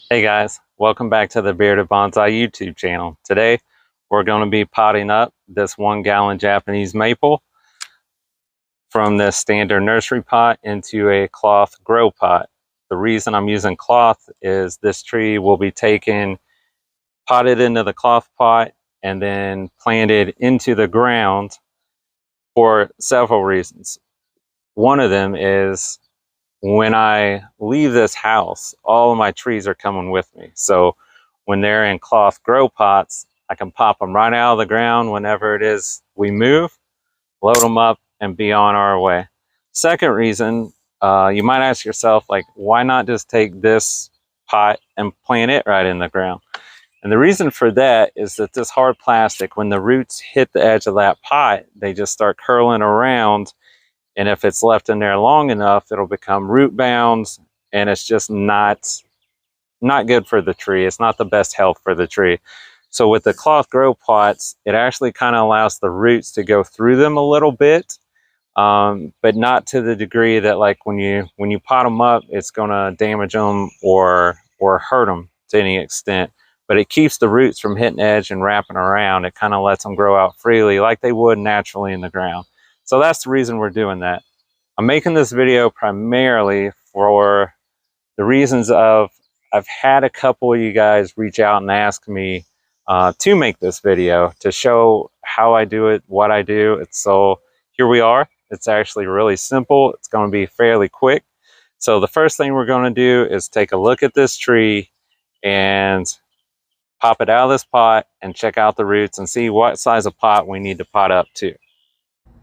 Hey guys, welcome back to the Bearded Bonsai YouTube channel. Today we're going to be potting up this 1 gallon Japanese maple from this standard nursery pot into a cloth grow pot. The reason I'm using cloth is this tree will be taken, potted into the cloth pot, and then planted into the ground for several reasons. One of them is when I leave this house, all of my trees are coming with me. So when they're in cloth grow pots, I can pop them right out of the ground whenever it is we move, load them up, and be on our way. Second reason, you might ask yourself, like, why not just take this pot and plant it right in the ground? And the reason for that is that this hard plastic, when the roots hit the edge of that pot, they just start curling around, and if it's left in there long enough, it'll become root bound, and it's just not good for the tree. It's not the best health for the tree. So with the cloth grow pots, it actually kind of allows the roots to go through them a little bit, but not to the degree that, like, when you pot them up, it's going to damage them or hurt them to any extent. But it keeps the roots from hitting edge and wrapping around. It kind of lets them grow out freely like they would naturally in the ground. So that's the reason we're doing that. I'm making this video primarily for the reasons of I've had a couple of you guys reach out and ask me to make this video to show how I do it, what I do. So here we are. It's actually really simple. It's going to be fairly quick. So the first thing we're going to do is take a look at this tree and pop it out of this pot and check out the roots and see what size of pot we need to pot up to.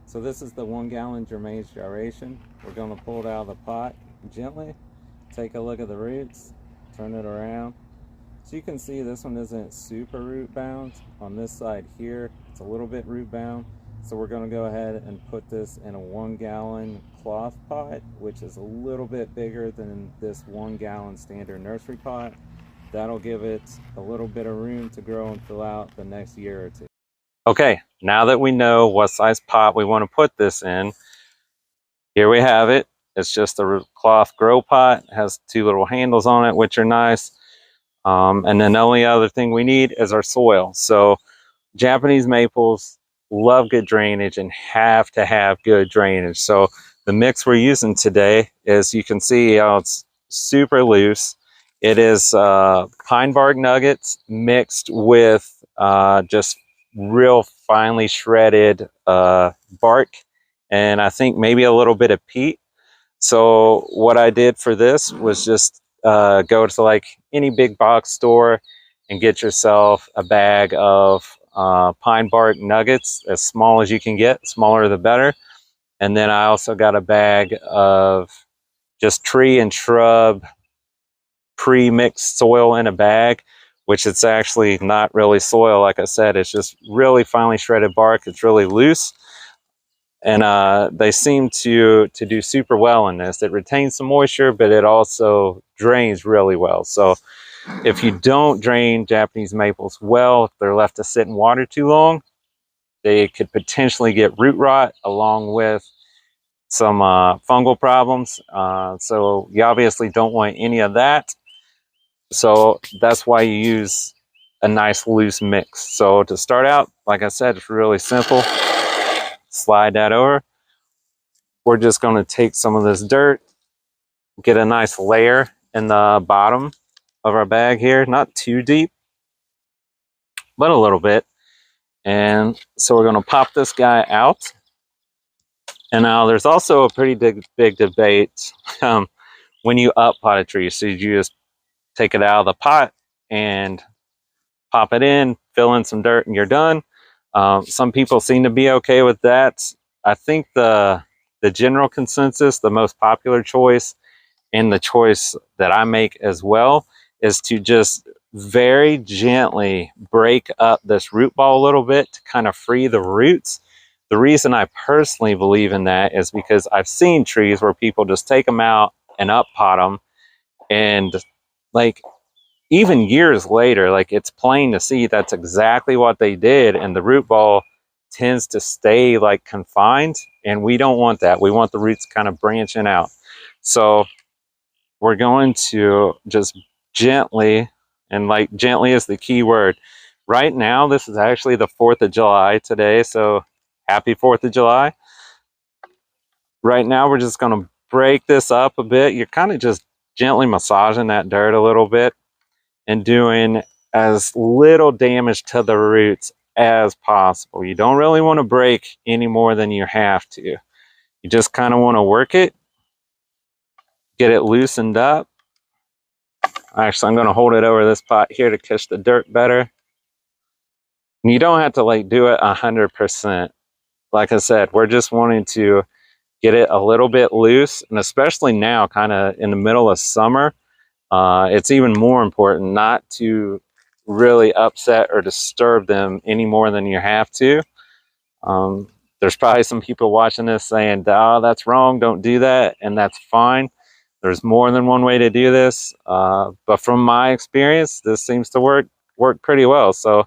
So this is the 1 gallon Germain's gyration. We're going to pull it out of the pot gently, take a look at the roots, turn it around. So you can see this one isn't super root bound. On this side here, it's a little bit root bound. So we're going to go ahead and put this in a 1 gallon cloth pot, which is a little bit bigger than this 1 gallon standard nursery pot. That'll give it a little bit of room to grow and fill out the next year or two. Okay, now that we know what size pot we want to put this in, here we have it. It's just a cloth grow pot. It has 2 little handles on it, which are nice. And then the only other thing we need is our soil. So Japanese maples love good drainage and have to have good drainage. So the mix we're using today is, you can see how it's super loose. It is pine bark nuggets mixed with just real finely shredded bark, and I think maybe a little bit of peat. So what I did for this was just go to like any big box store and get yourself a bag of pine bark nuggets, as small as you can get. Smaller the better. And then I also got a bag of just tree and shrub pre-mixed soil in a bag, which it's actually not really soil. Like I said, it's just really finely shredded bark. It's really loose, and they seem to do super well in this. It retains some moisture, but it also drains really well. So if you don't drain Japanese maples well, if they're left to sit in water too long, they could potentially get root rot along with some fungal problems. So you obviously don't want any of that. So that's why you use a nice loose mix. So to start out, like I said, it's really simple. Slide that over. We're just going to take some of this dirt, get a nice layer in the bottom of our bag here, not too deep, but a little bit. And so we're going to pop this guy out. And now there's also a pretty big debate when you up pot a tree. So you just take it out of the pot and pop it in, fill in some dirt, and you're done. Some people seem to be okay with that. I think the general consensus, the most popular choice, and the choice that I make as well, is to just very gently break up this root ball a little bit to kind of free the roots. The reason I personally believe in that is because I've seen trees where people just take them out and up pot them, and like, even years later, like, it's plain to see that's exactly what they did, and the root ball tends to stay like confined, and we don't want that. We want the roots kind of branching out. So we're going to just gently, and like gently is the key word. Right now, this is actually the 4th of July today, so happy 4th of July. Right now, we're just going to break this up a bit. You're kind of just gently massaging that dirt a little bit and doing as little damage to the roots as possible. You don't really want to break any more than you have to. You just kind of want to work it, get it loosened up. Actually, I'm going to hold it over this pot here to catch the dirt better. And you don't have to like do it 100%. Like I said, we're just wanting to get it a little bit loose, and especially now, kind of in the middle of summer, it's even more important not to really upset or disturb them any more than you have to. There's probably some people watching this saying, "Oh, that's wrong, don't do that," and that's fine. There's more than one way to do this, but from my experience, this seems to work pretty well. So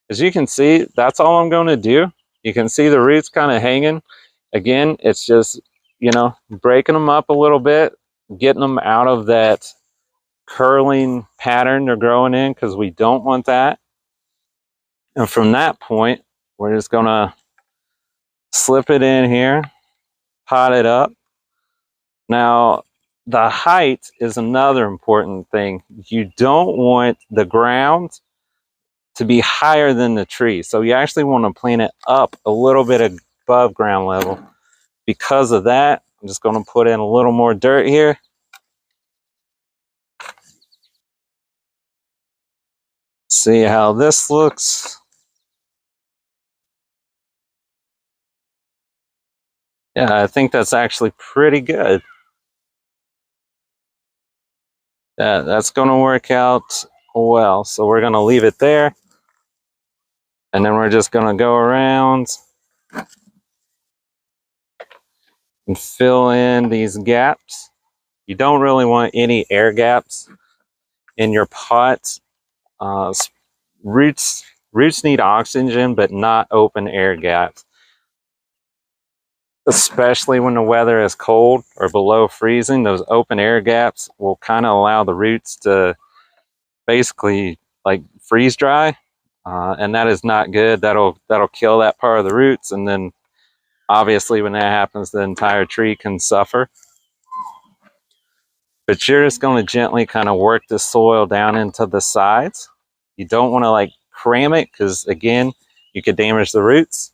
as you can see, that's all I'm going to do. You can see the roots kind of hanging. Again, it's just, you know, breaking them up a little bit, getting them out of that curling pattern they're growing in, because we don't want that. And from that point, we're just going to slip it in here, pot it up. Now, the height is another important thing. You don't want the ground to be higher than the tree. So you actually want to plant it up a little bit above ground level. Because of that, I'm just going to put in a little more dirt here. See how this looks. Yeah, I think that's actually pretty good. That's going to work out well. So we're going to leave it there. And then we're just going to go around and fill in these gaps. You don't really want any air gaps in your pot. Roots need oxygen, but not open air gaps. Especially when the weather is cold or below freezing, those open air gaps will kind of allow the roots to basically like freeze dry, and that is not good. That'll kill that part of the roots, and then obviously when that happens, the entire tree can suffer. But you're just going to gently kind of work the soil down into the sides. You don't want to like cram it, because again, you could damage the roots.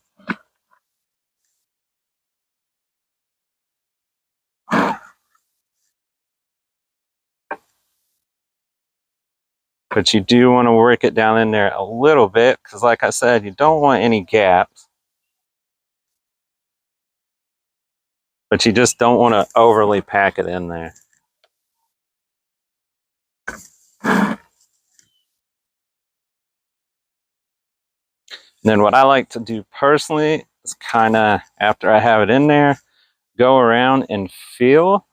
But you do want to work it down in there a little bit, because like I said, you don't want any gaps. But you just don't want to overly pack it in there. And then what I like to do personally is kind of, after I have it in there, go around and feel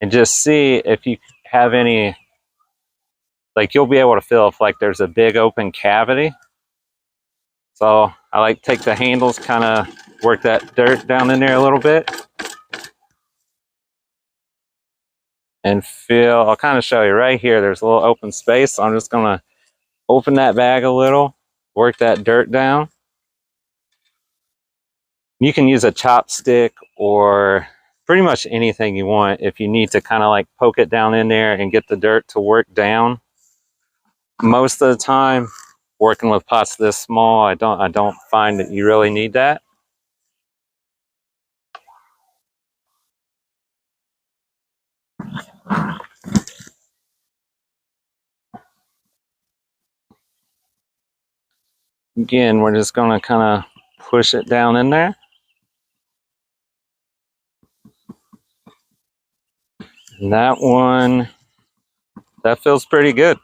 and just see if you have any, like you'll be able to feel if like there's a big open cavity. So I like take the handles, kind of work that dirt down in there a little bit. And feel, I'll kind of show you right here, there's a little open space. So I'm just going to open that bag a little, work that dirt down. You can use a chopstick or pretty much anything you want if you need to kind of like poke it down in there and get the dirt to work down. Most of the time, working with pots this small, I don't find that you really need that. Again, we're just going to kind of push it down in there. And that one, that feels pretty good.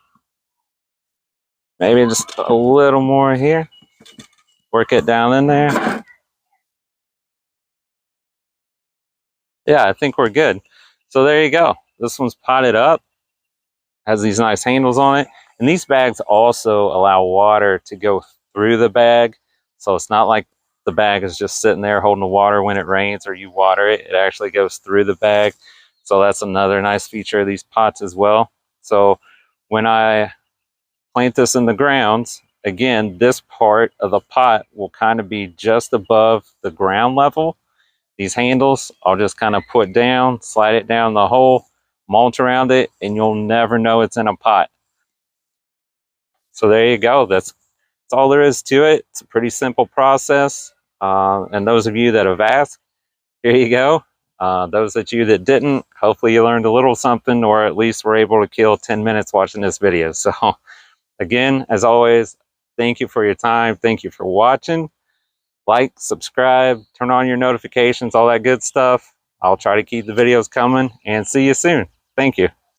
Maybe just a little more here. Work it down in there. Yeah, I think we're good. So there you go. This one's potted up. Has these nice handles on it. And these bags also allow water to go through the bag. So it's not like the bag is just sitting there holding the water when it rains or you water it. It actually goes through the bag. So that's another nice feature of these pots as well. So when I plant this in the ground, again, this part of the pot will kind of be just above the ground level. These handles, I'll just kind of put down, slide it down the hole, mulch around it, and you'll never know it's in a pot. So there you go. That's all there is to it. It's a pretty simple process. And those of you that have asked, here you go. Those of you that didn't, hopefully you learned a little something, or at least were able to kill 10 minutes watching this video. So again, as always, thank you for your time. Thank you for watching. Like, subscribe, turn on your notifications, all that good stuff. I'll try to keep the videos coming, and see you soon. Thank you.